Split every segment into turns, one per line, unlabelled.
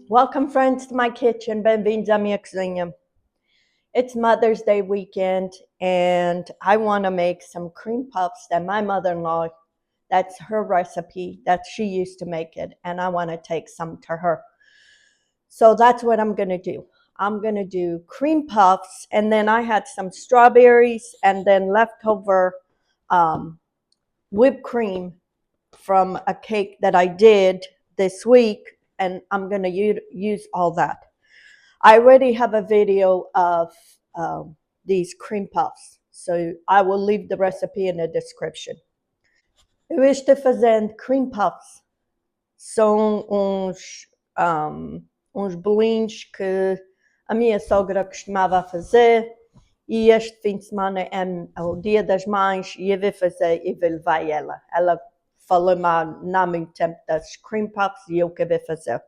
Welcome, friends, to my kitchen. Bem-vindos à minha cozinha. It's Mother's Day weekend, and I want to make some cream puffs that my mother-in-law, that's her recipe, that she used to make it, and I want to take some to her. So that's what I'm going to do. I'm going to do cream puffs, and then I had some strawberries and then leftover whipped cream from a cake that I did this week, and I'm going to use all that. I already have a video of these cream puffs, so I will leave the recipe in the description. Eu estou fazendo cream puffs. São uns bolinhos que a minha sogra costumava fazer, e este fim de semana é o Dia das Mães e eu vou fazer e vou levar ela. Ela falou-me há não muito tempo das cream puffs e eu que vou fazer.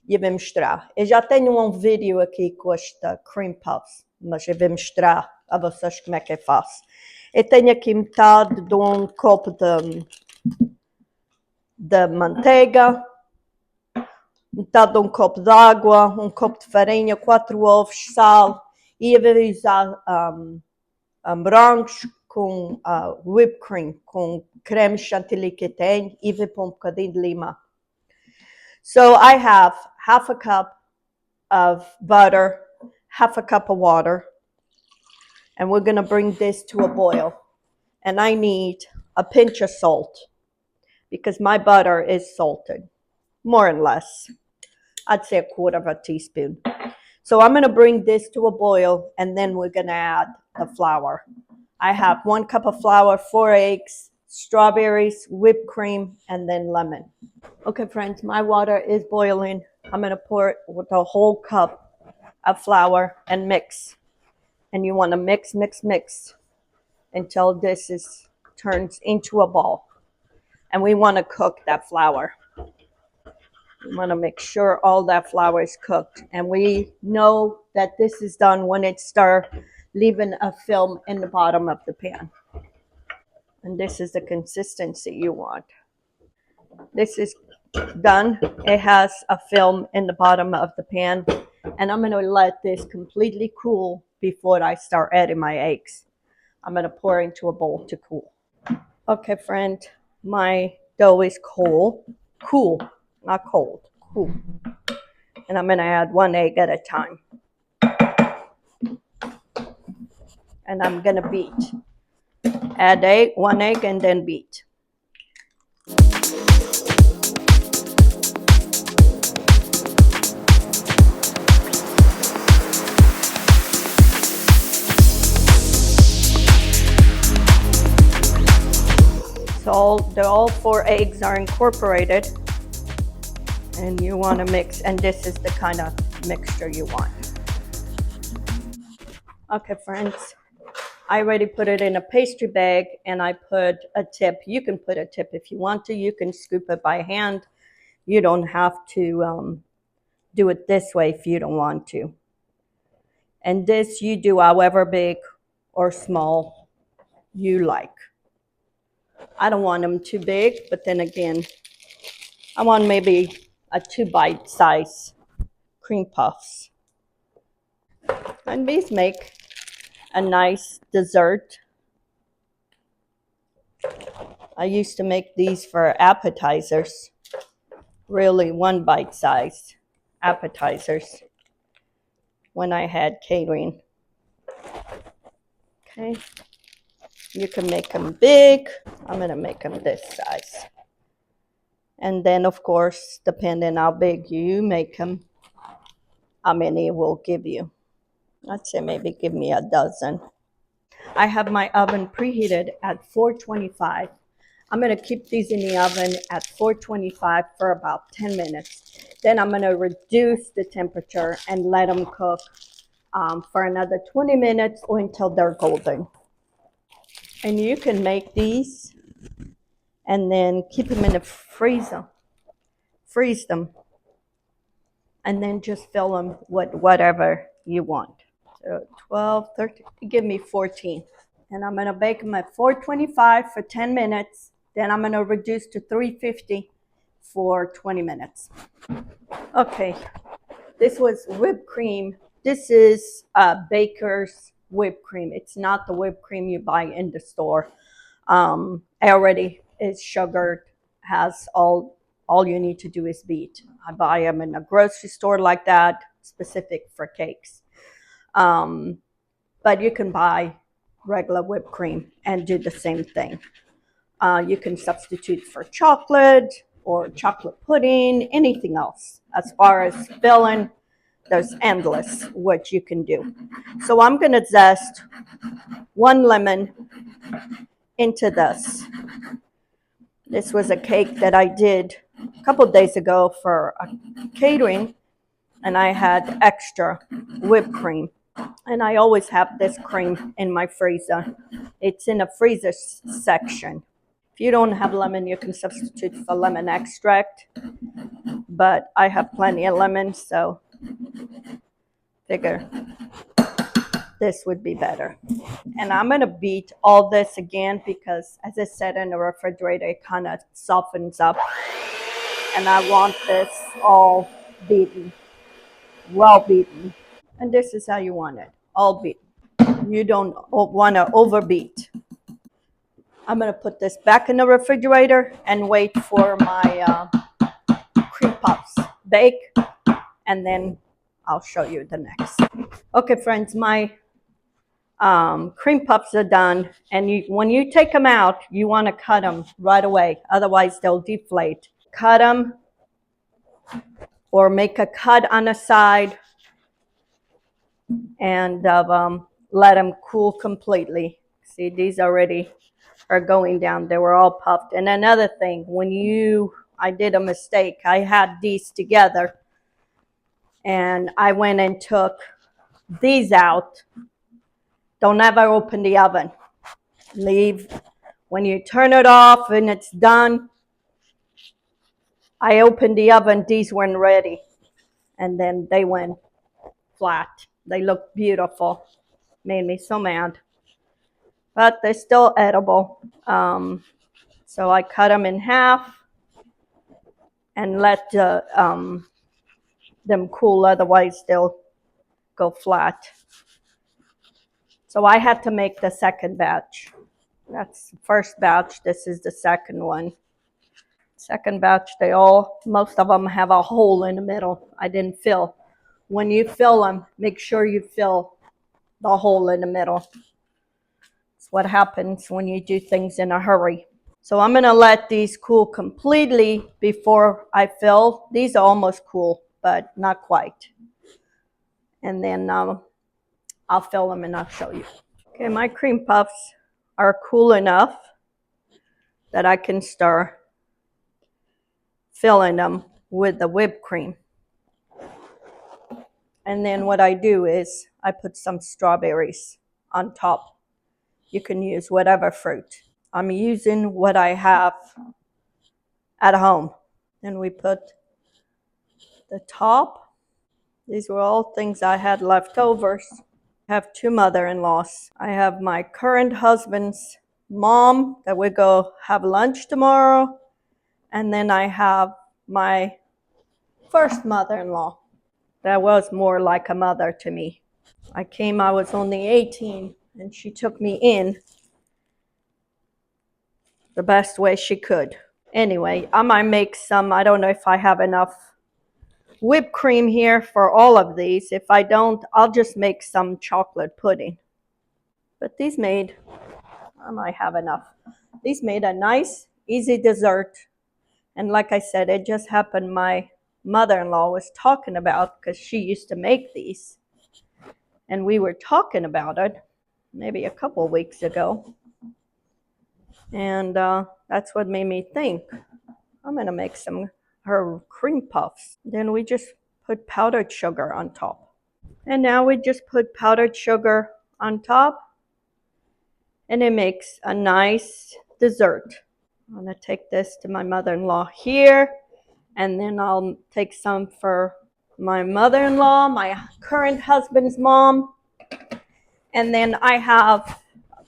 E eu vou mostrar. Eu já tenho um vídeo aqui com esta cream puffs, mas eu vou mostrar a vocês como é que eu faço. Eu tenho aqui metade de um copo de manteiga, metade de um copo de água, um copo de farinha, 4 ovos, sal, e eu vou usar morangos com whipped cream, com creme chantilly que tem, e vou pôr um bocadinho de lima. So I have half a cup of butter, half a cup of water, and we're going to bring this to a boil. And I need a pinch of salt because my butter is salted, more or less. I'd say a quarter of a teaspoon. So I'm going to bring this to a boil, and then we're going to add the flour. I have 1 cup of flour, 4 eggs, strawberries, whipped cream, and then lemon. Okay, friends, my water is boiling. I'm going to pour it with a whole cup of flour and mix. And you want to mix, mix, mix until this turns into a ball. And we want to cook that flour. We want to make sure all that flour is cooked. And we know that this is done when it starts leaving a film in the bottom of the pan. And this is the consistency you want. This is done. It has a film in the bottom of the pan. And I'm going to let this completely cool before I start adding my eggs. I'm going to pour into a bowl to cool. Okay, friend, my dough is cool, not cold, cool. And I'm going to add 1 egg at a time. And I'm going to beat. Add 1 egg and then beat. So all 4 eggs are incorporated, and you want to mix, and this is the kind of mixture you want. Okay, friends, I already put it in a pastry bag, and I put a tip. You can put a tip if you want to. You can scoop it by hand. You don't have to do it this way if you don't want to. And this you do however big or small you like. I don't want them too big, but then again, I want maybe a 2-bite size cream puffs. And these make a nice dessert. I used to make these for appetizers, really 1-bite size appetizers when I had catering. Okay, you can make them big. I'm going to make them this size. And then, of course, depending how big you make them, how many it will give you. I'd say maybe give me a dozen. I have my oven preheated at 425. I'm going to keep these in the oven at 425 for about 10 minutes. Then I'm going to reduce the temperature and let them cook for another 20 minutes or until they're golden. And you can make these and then keep them in the freezer. Freeze them. And then just fill them with whatever you want. So 12, 13, give me 14. And I'm going to bake them at 425 for 10 minutes. Then I'm going to reduce to 350 for 20 minutes. Okay, this was whipped cream. This is Baker's whipped cream. It's not the whipped cream you buy in the store. Already is sugared, has all you need to do is beat. I buy them in a grocery store like that, specific for cakes. But you can buy regular whipped cream and do the same thing. You can substitute for chocolate or chocolate pudding, anything else. As far as filling, there's endless what you can do. So I'm going to zest 1 lemon into this. This was a cake that I did a couple days ago for a catering, and I had extra whipped cream. And I always have this cream in my freezer. It's in a freezer section. If you don't have lemon, you can substitute for lemon extract. But I have plenty of lemon, so figure this would be better. And I'm going to beat all this again because, as I said, in the refrigerator, it kind of softens up. And I want this all beaten, well beaten. And this is how you want it, all beaten. You don't want to overbeat. I'm going to put this back in the refrigerator and wait for my cream puffs bake, and then I'll show you the next. Okay, friends, my cream puffs are done, and when you take them out, you want to cut them right away, otherwise they'll deflate. Cut them or make a cut on the side and let them cool completely. See, these already are going down. They were all puffed. And another thing, I did a mistake. I had these together and I went and took these out. Don't ever open the oven. Leave. When you turn it off and it's done, I opened the oven. These weren't ready. And then they went flat. They look beautiful. Made me so mad. But they're still edible. So I cut them in half and let them cool, otherwise they'll go flat. So I had to make the second batch. That's the first batch. This is the second one. Second batch, most of them have a hole in the middle. I didn't fill. When you fill them, make sure you fill the hole in the middle. It's what happens when you do things in a hurry. So I'm going to let these cool completely before I fill. These are almost cool, but not quite. And then I'll fill them and I'll show you. Okay, my cream puffs are cool enough that I can start filling them with the whipped cream. And then what I do is I put some strawberries on top. You can use whatever fruit. I'm using what I have at home. Then we put the top. These were all things I had leftovers. I have 2 mother-in-laws. I have my current husband's mom that we go have lunch tomorrow. And then I have my first mother-in-law that was more like a mother to me. I was only 18, and she took me in the best way she could. Anyway, I might make some, I don't know if I have enough whipped cream here for all of these. If I don't, I'll just make some chocolate pudding. But I might have enough. These made a nice, easy dessert. And like I said, it just happened my mother-in-law was talking about, because she used to make these. And we were talking about it maybe a couple of weeks ago. And that's what made me think, I'm going to make her cream puffs. Then we just put powdered sugar on top. And now we just put powdered sugar on top. And it makes a nice dessert. I'm going to take this to my mother-in-law here. And then I'll take some for my mother-in-law, my current husband's mom. And then I have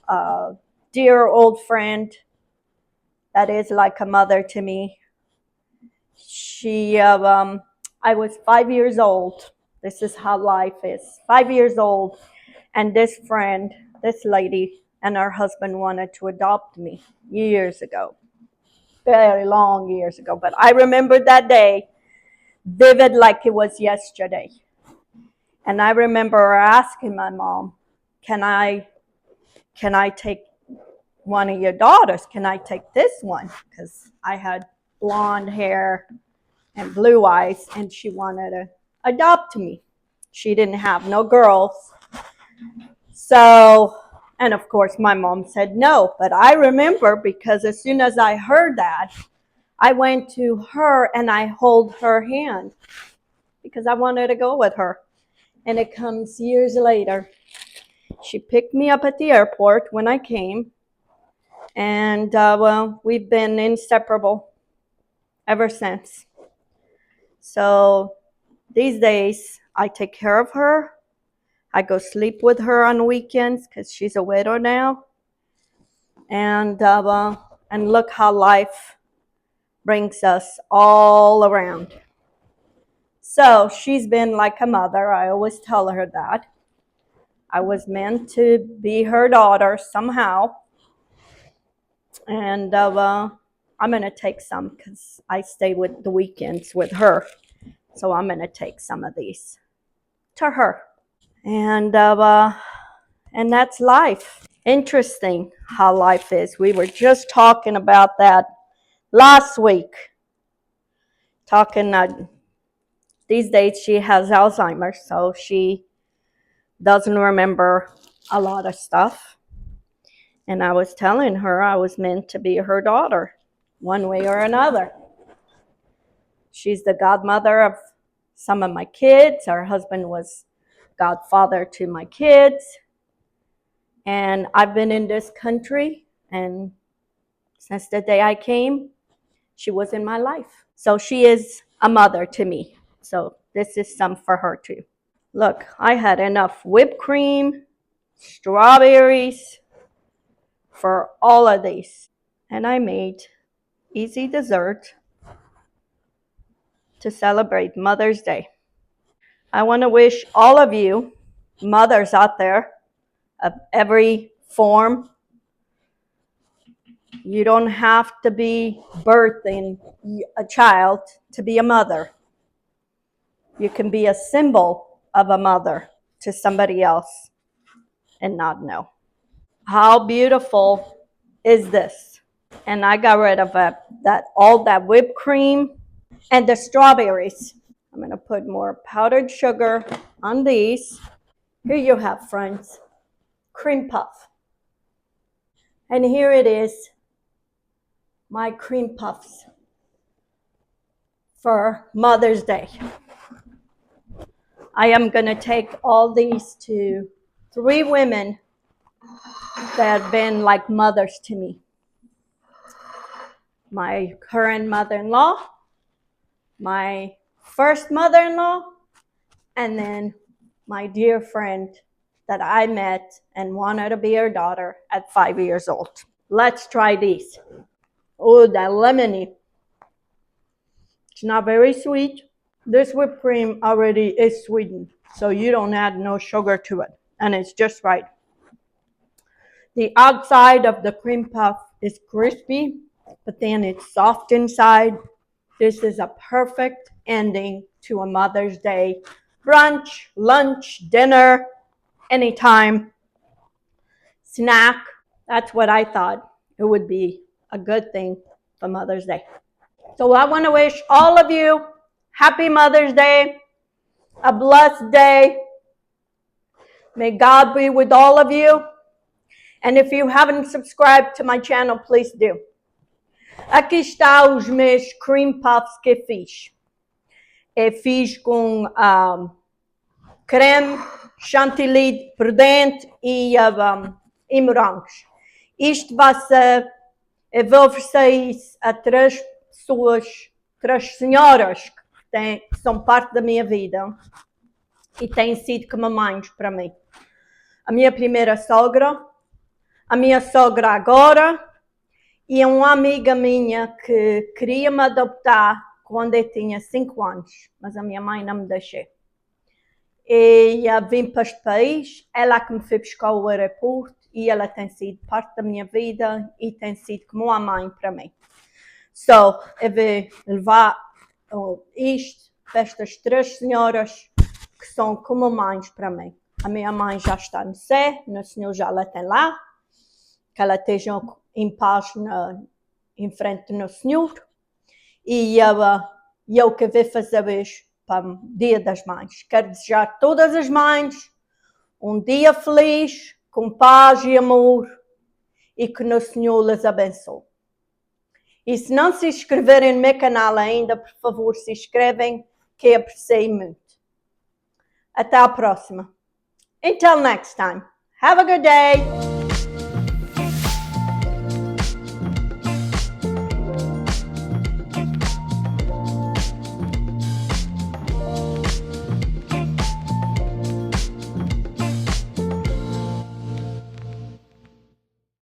a dear old friend that is like a mother to me. I was 5 years old. This is how life is. 5 years old, and this lady, and her husband wanted to adopt me years ago, very long years ago. But I remember that day vivid like it was yesterday. And I remember asking my mom, can I take one of your daughters? Can I take this one? Because I had blonde hair and blue eyes, and she wanted to adopt me. She didn't have no girls. So, and of course my mom said no. But I remember, because as soon as I heard that, I went to her and I hold her hand because I wanted to go with her. And it comes years later. She picked me up at the airport when I came. And, well, we've been inseparable ever since. So these days, I take care of her. I go sleep with her on weekends because she's a widow now. And look how life brings us all around. So she's been like a mother. I always tell her that. I was meant to be her daughter somehow. And I'm going to take some because I stay with the weekends with her. So I'm going to take some of these to her. And that's life. Interesting how life is. We were just talking about that last week. These days she has Alzheimer's, so she doesn't remember a lot of stuff. And I was telling her I was meant to be her daughter, one way or another. She's the godmother of some of my kids. Her husband was godfather to my kids. And I've been in this country, and since the day I came, she was in my life. So she is a mother to me. So this is some for her too. Look, I had enough whipped cream, strawberries for all of these. And I made easy dessert to celebrate Mother's Day. I want to wish all of you mothers out there of every form. You don't have to be birthing a child to be a mother. You can be a symbol of a mother to somebody else and not know. How beautiful is this? And I got rid of all that whipped cream and the strawberries. I'm going to put more powdered sugar on these. Here you have, friends, cream puff. And here it is, my cream puffs for Mother's Day. I am going to take all these to 3 women that have been like mothers to me. My current mother-in-law, my first mother-in-law, and then my dear friend that I met and wanted to be her daughter at 5 years old. Let's try these. Oh, that lemony. It's not very sweet. This whipped cream already is sweetened, so you don't add no sugar to it, and it's just right. The outside of the cream puff is crispy, but then it's soft inside. This is a perfect ending to a Mother's Day brunch, lunch, dinner, anytime, snack. That's what I thought it would be a good thing for Mother's Day. So I want to wish all of you happy Mother's Day, a blessed day. May God be with all of you. And if you haven't subscribed to my channel, please do. Aqui está os meus cream puffs que fiz. Eu fiz com creme chantilly por dentro e morangos. Isto vai ser, eu vou oferecer isso a 3 pessoas, 3 senhoras que são parte da minha vida e têm sido como mães para mim. A minha primeira sogra, a minha sogra agora e uma amiga minha que queria me adoptar quando eu tinha 5 anos, mas a minha mãe não me deixou. E vim para este país, ela que me foi buscar ao aeroporto e ela tem sido parte da minha vida e tem sido como uma mãe para mim. So, eu vou levar isto para estas 3 senhoras que são como mães para mim. A minha mãe já está no céu, o Senhor já la tem lá, que ela esteja em paz em frente do Senhor. E eu que vou fazer hoje para o Dia das Mães. Quero desejar a todas as mães um dia feliz, com paz e amor, e que o Senhor les abençoe. E se não se inscreverem no meu canal ainda, por favor, se inscrevem, que apreciei muito. Até a próxima. Until next time. Have a good day.